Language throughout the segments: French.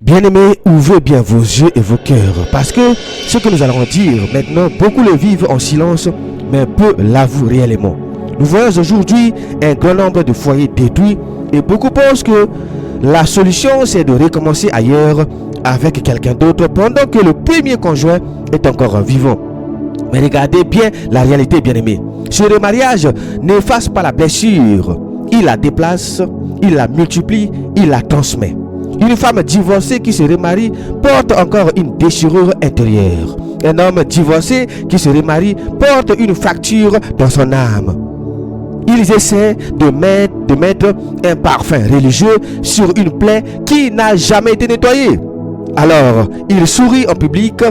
Bien-aimés, ouvrez bien vos yeux et vos cœurs, parce que ce que nous allons dire maintenant, beaucoup le vivent en silence, mais peu l'avouent réellement. Nous voyons aujourd'hui un grand nombre de foyers détruits et beaucoup pensent que la solution c'est de recommencer ailleurs avec quelqu'un d'autre pendant que le premier conjoint est encore vivant. Mais regardez bien la réalité, bien-aimés. Ce remariage n'efface pas la blessure, il la déplace, il la multiplie, il la transmet. Une femme divorcée qui se remarie porte encore une déchirure intérieure. Un homme divorcé qui se remarie porte une fracture dans son âme. Ils essaient de mettre un parfum religieux sur une plaie qui n'a jamais été nettoyée. Alors, ils sourient en public,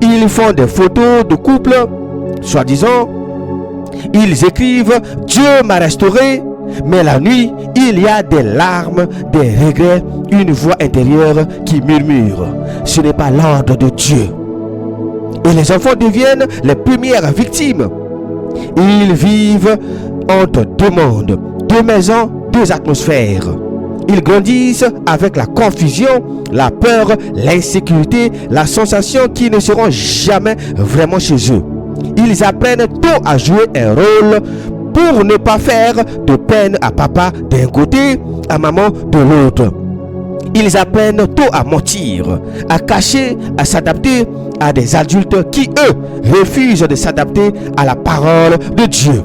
ils font des photos de couple, soi-disant. Ils écrivent « Dieu m'a restauré ». Mais la nuit, il y a des larmes, des regrets, une voix intérieure qui murmure. Ce n'est pas l'ordre de Dieu. Et les enfants deviennent les premières victimes. Ils vivent entre deux mondes, deux maisons, deux atmosphères. Ils grandissent avec la confusion, la peur, l'insécurité, la sensation qu'ils ne seront jamais vraiment chez eux. Ils apprennent tôt à jouer un rôle pour ne pas faire de peine à papa d'un côté, à maman de l'autre. Ils apprennent tôt à mentir, à cacher, à s'adapter à des adultes qui, eux, refusent de s'adapter à la parole de Dieu.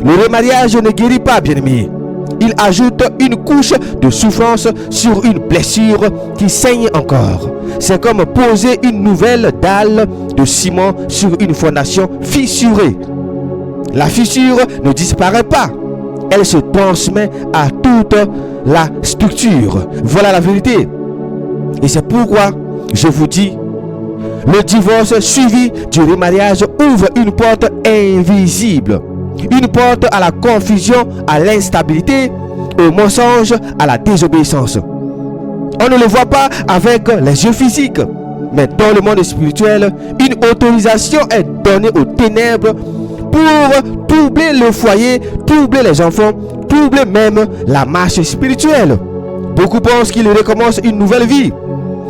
Le remariage ne guérit pas, bien-aimé. Il ajoute une couche de souffrance sur une blessure qui saigne encore. C'est comme poser une nouvelle dalle de ciment sur une fondation fissurée. La fissure ne disparaît pas. Elle se transmet à toute la structure. Voilà la vérité. Et c'est pourquoi je vous dis, le divorce suivi du remariage ouvre une porte invisible. Une porte à la confusion, à l'instabilité, au mensonge, à la désobéissance. On ne le voit pas avec les yeux physiques. Mais dans le monde spirituel, une autorisation est donnée aux ténèbres pour troubler le foyer, troubler les enfants, troubler même la marche spirituelle. Beaucoup pensent qu'ils recommencent une nouvelle vie.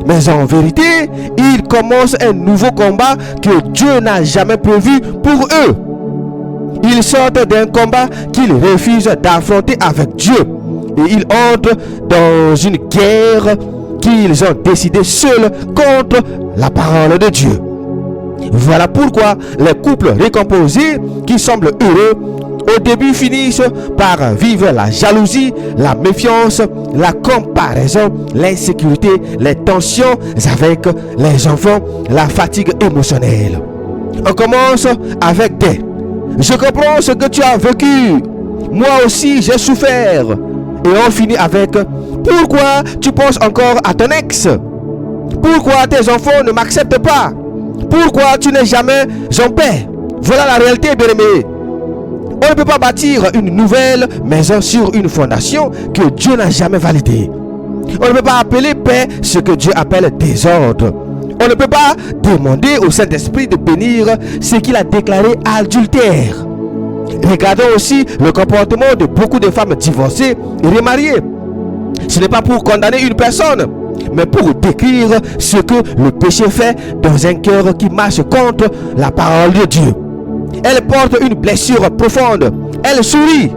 Mais en vérité, ils commencent un nouveau combat que Dieu n'a jamais prévu pour eux. Ils sortent d'un combat qu'ils refusent d'affronter avec Dieu. Et ils entrent dans une guerre qu'ils ont décidé seuls contre la parole de Dieu. Voilà pourquoi les couples récomposés qui semblent heureux au début finissent par vivre la jalousie, la méfiance, la comparaison, l'insécurité, les tensions avec les enfants, la fatigue émotionnelle. On commence avec des « Je comprends ce que tu as vécu. Moi aussi j'ai souffert. » Et on finit avec « Pourquoi tu penses encore à ton ex? Pourquoi tes enfants ne m'acceptent pas? Pourquoi tu n'es jamais en paix? » Voilà la réalité, bien-aimé. On ne peut pas bâtir une nouvelle maison sur une fondation que Dieu n'a jamais validée. On ne peut pas appeler paix ce que Dieu appelle désordre. On ne peut pas demander au Saint-Esprit de bénir ce qu'il a déclaré adultère. Regardons aussi le comportement de beaucoup de femmes divorcées et remariées. Ce n'est pas pour condamner une personne, mais pour décrire ce que le péché fait dans un cœur qui marche contre la parole de Dieu. Elle porte une blessure profonde. Elle sourit.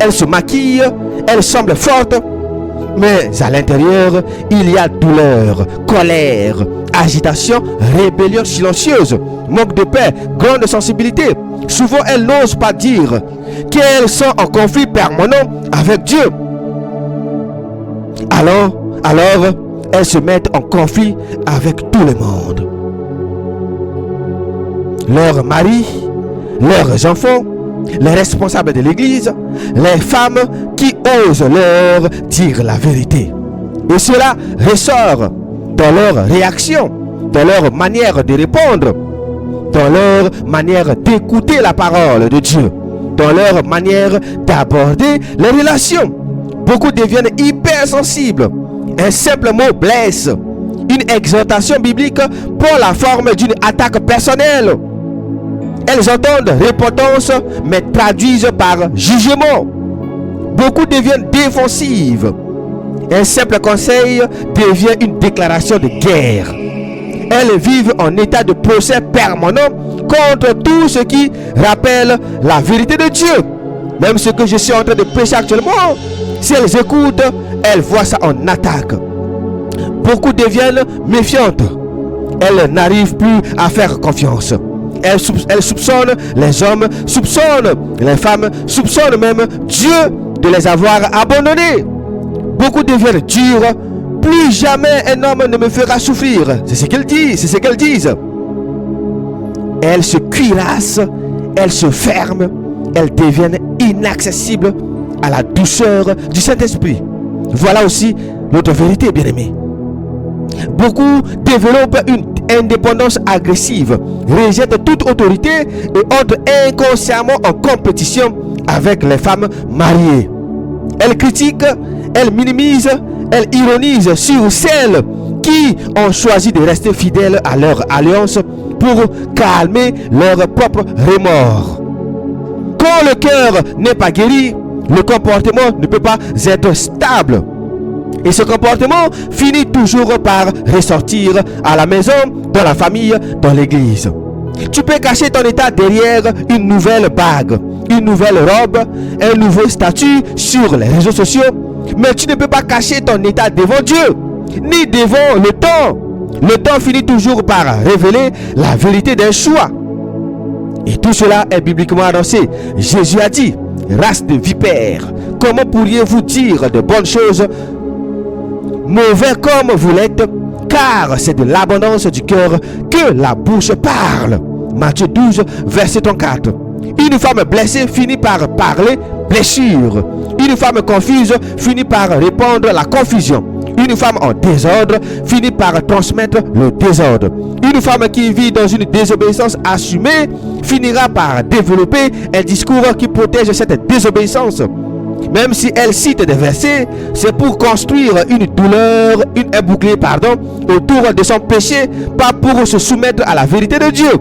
Elle se maquille. Elle semble forte. Mais à l'intérieur, il y a douleur, colère, agitation, rébellion silencieuse, manque de paix, grande sensibilité. Souvent, elles n'osent pas dire qu'elles sont en conflit permanent avec Dieu. Alors, elles se mettent en conflit avec tout le monde. Leurs maris, leurs enfants, les responsables de l'église, les femmes qui osent leur dire la vérité. Et cela ressort dans leur réaction, dans leur manière de répondre, dans leur manière d'écouter la parole de Dieu, dans leur manière d'aborder les relations. Beaucoup deviennent hypersensibles. Un simple mot blesse. Une exhortation biblique prend la forme d'une attaque personnelle. Elles entendent repentance, mais traduisent par jugement. Beaucoup deviennent défensives. Un simple conseil devient une déclaration de guerre. Elles vivent en état de procès permanent contre tout ce qui rappelle la vérité de Dieu. Même ce que je suis en train de prêcher actuellement, si elles écoutent, elles voient ça en attaque. Beaucoup deviennent méfiantes. Elles n'arrivent plus à faire confiance. Elles soupçonnent les hommes, soupçonnent les femmes, soupçonnent même Dieu de les avoir abandonnés. Beaucoup deviennent durs. Plus jamais un homme ne me fera souffrir. C'est ce qu'elles disent, c'est ce qu'elles disent. Elles se cuirassent, elles se ferment, elles deviennent inaccessibles à la douceur du Saint-Esprit. Voilà aussi notre vérité, bien-aimés. Beaucoup développent une indépendance agressive, rejettent toute autorité et entrent inconsciemment en compétition avec les femmes mariées. Elles critiquent, elles minimisent, elles ironisent sur celles qui ont choisi de rester fidèles à leur alliance pour calmer leur propre remords. Quand le cœur n'est pas guéri, le comportement ne peut pas être stable. Et ce comportement finit toujours par ressortir à la maison, dans la famille, dans l'église. Tu peux cacher ton état derrière une nouvelle bague, une nouvelle robe, un nouveau statut sur les réseaux sociaux, mais tu ne peux pas cacher ton état devant Dieu, ni devant le temps. Le temps finit toujours par révéler la vérité d'un choix. Et tout cela est bibliquement annoncé. Jésus a dit, race de vipères, comment pourriez-vous dire de bonnes choses, mauvais comme vous l'êtes, car c'est de l'abondance du cœur que la bouche parle. Matthieu 12, verset 34. Une femme blessée finit par parler blessure. Une femme confuse finit par répandre la confusion. Une femme en désordre finit par transmettre le désordre. Une femme qui vit dans une désobéissance assumée finira par développer un discours qui protège cette désobéissance. Même si elle cite des versets, c'est pour construire une douleur, un bouclier, autour de son péché, pas pour se soumettre à la vérité de Dieu.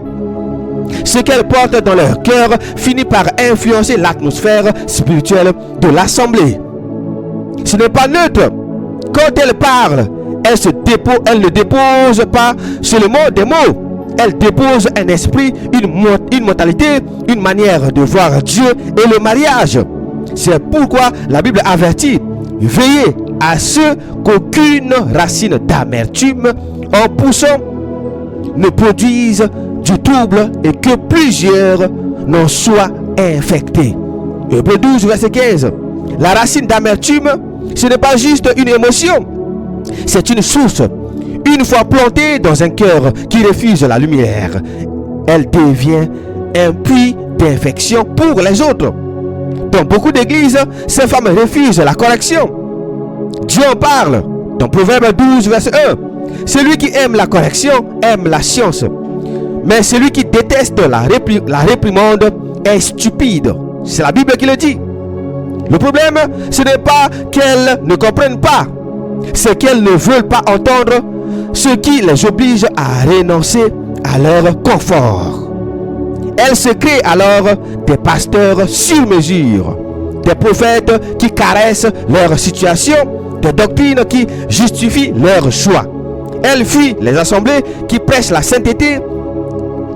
Ce qu'elle porte dans leur cœur finit par influencer l'atmosphère spirituelle de l'assemblée. Ce n'est pas neutre. Quand elle parle, elle ne dépose pas seulement des mots. Elle dépose un esprit, une mentalité, une manière de voir Dieu et le mariage. C'est pourquoi la Bible avertit, veillez à ce qu'aucune racine d'amertume en poussant ne produise du trouble et que plusieurs n'en soient infectés. Hébreux 12, verset 15. La racine d'amertume, ce n'est pas juste une émotion, c'est une source. Une fois plantée dans un cœur qui refuse la lumière, elle devient un puits d'infection pour les autres. Dans beaucoup d'églises, ces femmes refusent la correction. Dieu en parle dans Proverbe 12, verset 1. Celui qui aime la correction aime la science. Mais celui qui déteste la réprimande est stupide. C'est la Bible qui le dit. Le problème, ce n'est pas qu'elles ne comprennent pas, c'est qu'elles ne veulent pas entendre, ce qui les oblige à renoncer à leur confort. Elles se créent alors des pasteurs sur mesure, des prophètes qui caressent leur situation, des doctrines qui justifient leur choix. Elles fuient les assemblées qui prêchent la sainteté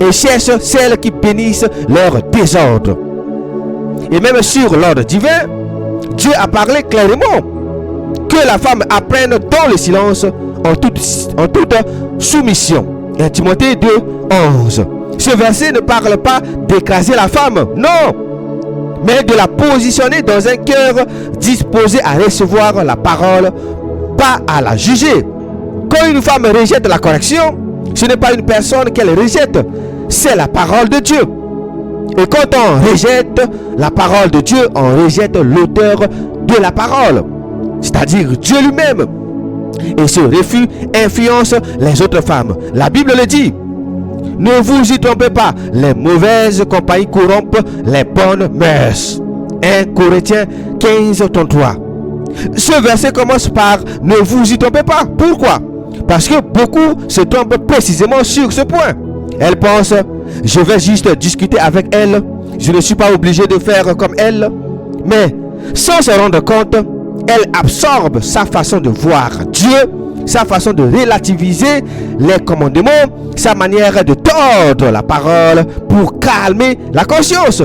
et cherchent celles qui bénissent leur désordre. Et même sur l'ordre divin, Dieu a parlé clairement que la femme apprenne dans le silence en toute soumission. 1 Timothée 2, 11. Ce verset ne parle pas d'écraser la femme, non, mais de la positionner dans un cœur disposé à recevoir la parole, pas à la juger. Quand une femme rejette la correction, ce n'est pas une personne qu'elle rejette, c'est la parole de Dieu. Et quand on rejette la parole de Dieu, on rejette l'auteur de la parole, c'est-à-dire Dieu lui-même. Et ce refus influence les autres femmes. La Bible le dit. Ne vous y trompez pas, les mauvaises compagnies corrompent les bonnes mœurs. 1 Corinthiens 15, 33. Ce verset commence par ne vous y trompez pas. Pourquoi? Parce que beaucoup se trompent précisément sur ce point. Elles pensent, je vais juste discuter avec elle, je ne suis pas obligé de faire comme elle. Mais sans se rendre compte, elle absorbe sa façon de voir Dieu, sa façon de relativiser les commandements, sa manière de tordre la parole pour calmer la conscience.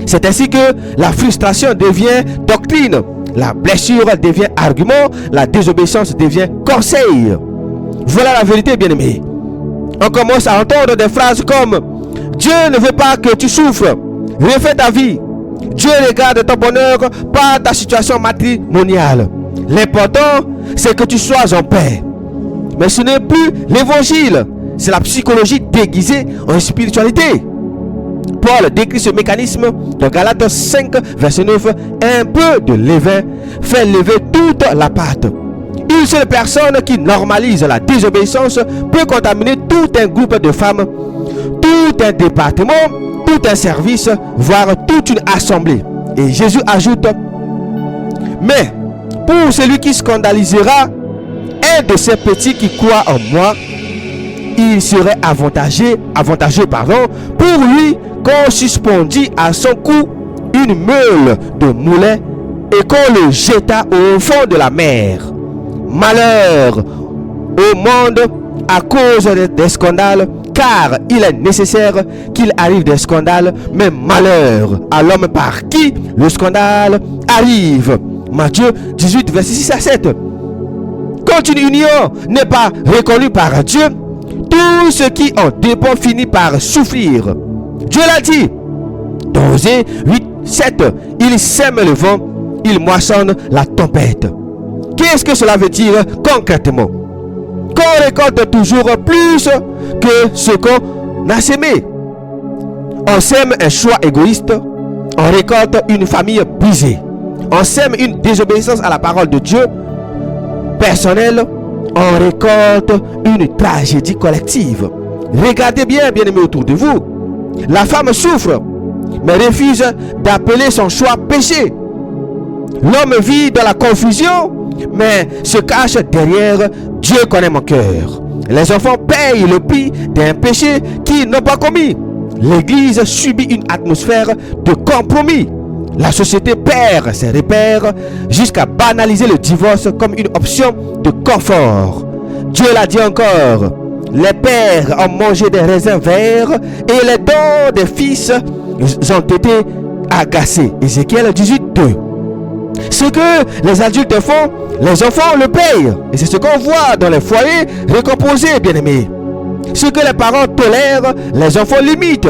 C'est ainsi que la frustration devient doctrine, la blessure devient argument, la désobéissance devient conseil. Voilà la vérité, bien-aimés. On commence à entendre des phrases comme « Dieu ne veut pas que tu souffres, refais ta vie. Dieu regarde ton bonheur, pas ta situation matrimoniale. L'important, c'est que tu sois en paix. » Mais ce n'est plus l'évangile, c'est la psychologie déguisée en spiritualité. Paul décrit ce mécanisme dans Galates 5, verset 9. Un peu de levain fait lever toute la pâte. Une seule personne qui normalise la désobéissance peut contaminer tout un groupe de femmes, tout un département, tout un service, voire toute une assemblée. Et Jésus ajoute: mais pour celui qui scandalisera un de ces petits qui croient en moi, il serait avantageux pour lui qu'on suspendit à son cou une meule de moulin et qu'on le jeta au fond de la mer. Malheur au monde à cause des scandales, car il est nécessaire qu'il arrive des scandales, mais malheur à l'homme par qui le scandale arrive. Matthieu 18, verset 6 à 7. Quand une union n'est pas reconnue par Dieu, tout ce qui en dépend finit par souffrir. Dieu l'a dit. Dans Osée 8, 7, il sème le vent, il moissonne la tempête. Qu'est-ce que cela veut dire concrètement? Qu'on récolte toujours plus que ce qu'on a sémé. On sème un choix égoïste, on récolte une famille brisée. On sème une désobéissance à la parole de Dieu personnelle, on récolte une tragédie collective. Regardez bien, bien-aimés, autour de vous. La femme souffre, mais refuse d'appeler son choix péché. L'homme vit dans la confusion, mais se cache derrière « Dieu connaît mon cœur ». Les enfants payent le prix d'un péché qu'ils n'ont pas commis. L'Église subit une atmosphère de compromis. La société perd ses repères jusqu'à banaliser le divorce comme une option de confort. Dieu l'a dit encore: les pères ont mangé des raisins verts et les dents des fils ont été agacés. Ézéchiel 18, 2. Ce que les adultes font, les enfants le payent. Et c'est ce qu'on voit dans les foyers recomposés, bien-aimés. Ce que les parents tolèrent, les enfants limitent.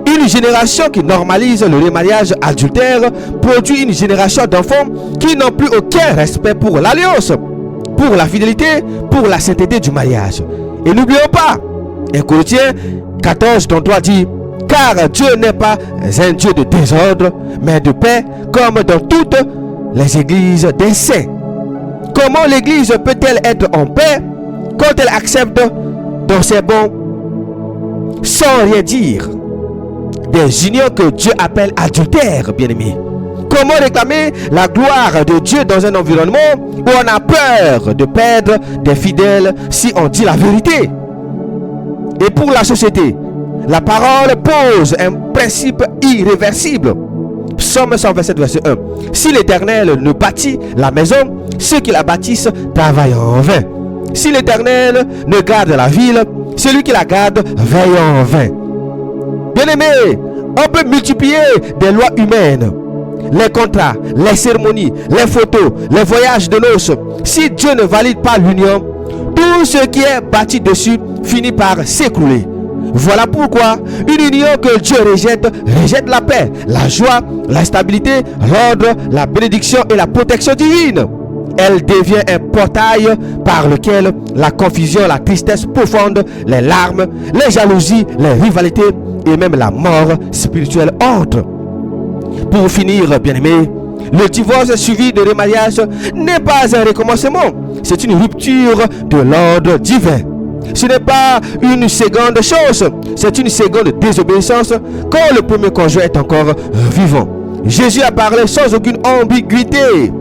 Une génération qui normalise le remariage adultère produit une génération d'enfants qui n'ont plus aucun respect pour l'alliance, pour la fidélité, pour la sainteté du mariage. Et n'oublions pas, 1 Corinthiens 14, dont 3 dit: car Dieu n'est pas un Dieu de désordre, mais de paix, comme dans toutes les églises des saints. Comment l'église peut-elle être en paix quand elle accepte dans ses bons, sans rien dire, des unions que Dieu appelle adultères, bien-aimés? Comment réclamer la gloire de Dieu dans un environnement où on a peur de perdre des fidèles si on dit la vérité? Et pour la société, la parole pose un principe irréversible. Psaume 127, verset 1. Si l'Éternel ne bâtit la maison, ceux qui la bâtissent travaillent en vain. Si l'Éternel ne garde la ville, celui qui la garde veille en vain. Bien-aimés, on peut multiplier des lois humaines, les contrats, les cérémonies, les photos, les voyages de noces. Si Dieu ne valide pas l'union, tout ce qui est bâti dessus finit par s'écrouler. Voilà pourquoi une union que Dieu rejette la paix, la joie, la stabilité, l'ordre, la bénédiction et la protection divine. Elle devient un portail par lequel la confusion, la tristesse profonde, les larmes, les jalousies, les rivalités et même la mort spirituelle entrent. Pour finir, bien-aimés, le divorce suivi de remariage n'est pas un recommencement, c'est une rupture de l'ordre divin. Ce n'est pas une seconde chose, c'est une seconde désobéissance quand le premier conjoint est encore vivant. Jésus a parlé sans aucune ambiguïté.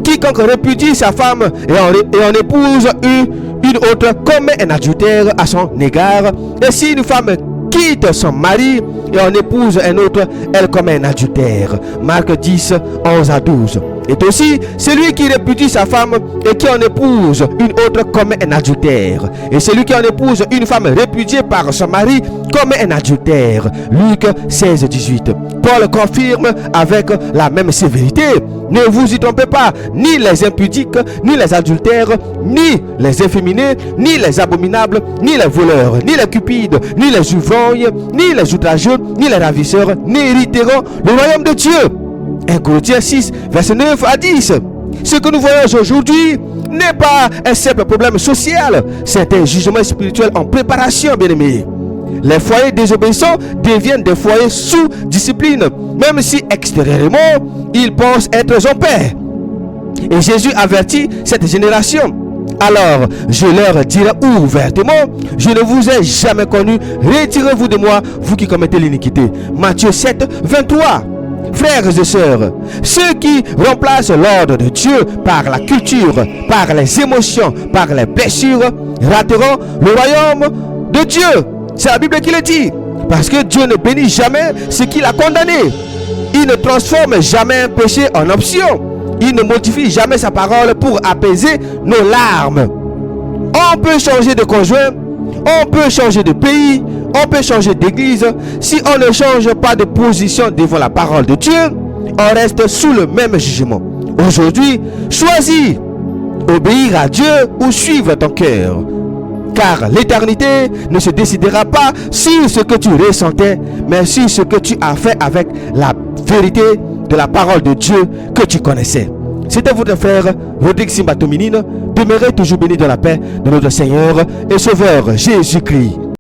Quiconque répudie sa femme et en épouse une autre commet un adultère à son égard. Et si une femme quitte son mari et en épouse un autre, elle commet un adultère. Marc 10, 11 à 12. Et aussi, celui qui répudie sa femme et qui en épouse une autre commet un adultère. Et celui qui en épouse une femme répudiée par son mari commet un adultère. Luc 16, 18. Paul confirme avec la même sévérité. Ne vous y trompez pas, ni les impudiques, ni les adultères, ni les efféminés, ni les abominables, ni les voleurs, ni les cupides, ni les ivrognes, ni les outrageux, ni les ravisseurs n'hériteront le royaume de Dieu. 1 Corinthiens 6, verset 9 à 10. Ce que nous voyons aujourd'hui n'est pas un simple problème social, c'est un jugement spirituel en préparation, bien-aimés. Les foyers désobéissants deviennent des foyers sous discipline, même si extérieurement, ils pensent être en paix. Et Jésus avertit cette génération. Alors, je leur dirai ouvertement, je ne vous ai jamais connu, retirez-vous de moi, vous qui commettez l'iniquité. Matthieu 7, 23. Frères et sœurs, ceux qui remplacent l'ordre de Dieu par la culture, par les émotions, par les blessures, rateront le royaume de Dieu. C'est la Bible qui le dit. Parce que Dieu ne bénit jamais ce qu'il a condamné. Il ne transforme jamais un péché en option. Il ne modifie jamais sa parole pour apaiser nos larmes. On peut changer de conjoint, on peut changer de pays, on peut changer d'église. Si on ne change pas de position devant la parole de Dieu, on reste sous le même jugement. Aujourd'hui, choisis obéir à Dieu ou suivre ton cœur. Car l'éternité ne se décidera pas sur ce que tu ressentais, mais sur ce que tu as fait avec la vérité de la parole de Dieu que tu connaissais. C'était votre frère Rodrigue Simba Tominine. Demeurez toujours bénis dans la paix de notre Seigneur et Sauveur Jésus-Christ.